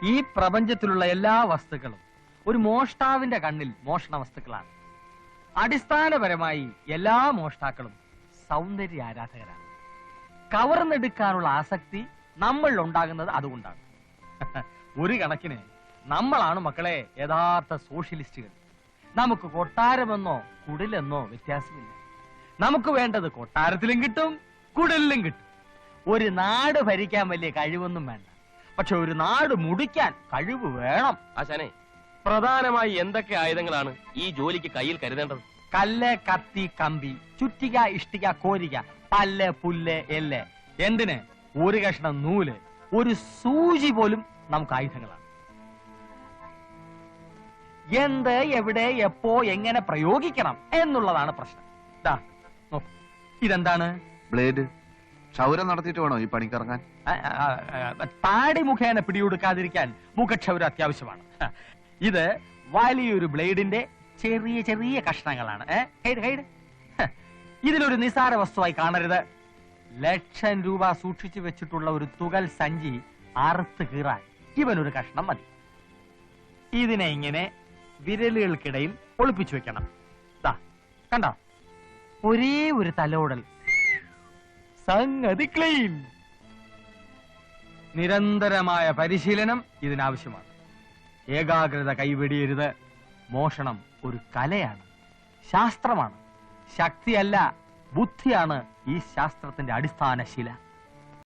ഈ പ്രപഞ്ചത്തിലുള്ള എല്ലാ വസ്തുക്കളും ഒരു മോഷ്ടാവിന്റെ കണ്ണിൽ മോഷണ വസ്തുക്കളാണ്. അടിസ്ഥാനപരമായി എല്ലാ മോഷ്ടാക്കളും സൗന്ദര്യ ആരാധകരാണ്. കവർന്നെടുക്കാനുള്ള ആസക്തി നമ്മളിൽ ഉണ്ടാകുന്നത് അതുകൊണ്ടാണ്. ഒരു കണക്കിന് നമ്മളാണ് മക്കളെ യഥാർത്ഥ സോഷ്യലിസ്റ്റുകൾ. നമുക്ക് കൊട്ടാരമെന്നോ കുടിലെന്നോ വ്യത്യാസമില്ല. നമുക്ക് വേണ്ടത് കൊട്ടാരത്തിലും കിട്ടും, കുടിലും കിട്ടും. ഒരു നാട് ഭരിക്കാൻ വലിയ കഴിവൊന്നും വേണ്ട, പക്ഷെ ഒരു നാട് മുടിക്കാൻ കഴിവ് വേണം. ആശാനെ, പ്രധാനമായി എന്തൊക്കെ ആയുധങ്ങളാണ് ഈ ജോലിക്ക് കയ്യിൽ കരുതേണ്ടത്? കല്ല്, കത്തി, കമ്പി, ചുറ്റിക, ഇഷ്ടിക, കോരിക, പല്ല്, പുല്ല്, എല്ല്, എന്തിന് ഒരു കഷ്ണം നൂല്, ഒരു സൂചി പോലും നമുക്ക് ആയുധങ്ങളാണ്. എന്ത്, എവിടെ, എപ്പോ, എങ്ങനെ പ്രയോഗിക്കണം എന്നുള്ളതാണ് പ്രശ്നം. ഇതെന്താണ്? ബ്ലേഡ്. ക്ഷൗരം നടത്തിയിട്ട് വേണോ ഈ പണിക്കിറങ്ങാൻ? താടി മുഖേന പിടികൊടുക്കാതിരിക്കാൻ മുഖക്ഷൗരം അത്യാവശ്യമാണ്. ഇത് വലിയൊരു ബ്ലേഡിന്റെ ചെറിയ ചെറിയ കഷ്ണങ്ങളാണ്. ഇതിലൊരു നിസാര വസ്തുവായി കാണരുത്. ലക്ഷം രൂപ സൂക്ഷിച്ചു വെച്ചിട്ടുള്ള ഒരു തുകൽ സഞ്ചി അറുത്ത് കീറാൻ ഇവനൊരു കഷ്ണം മതി. ഇതിനെ ഇങ്ങനെ വിരലുകൾക്കിടയിൽ ഒളിപ്പിച്ചു വെക്കണം. കണ്ടോ, ഒരേ ഒരു തലോടൽ, സംഗതി ക്ലീൻ. നിരന്തരമായ പരിശീലനം ഇതിനാവശ്യമാണ്. ഏകാഗ്രത കൈവെടിയരുത്. മോഷണം ഒരു കലയാണ്, ശാസ്ത്രമാണ്. ശക്തിയല്ല, ബുദ്ധിയാണ് ഈ ശാസ്ത്രത്തിന്റെ അടിസ്ഥാന ശില.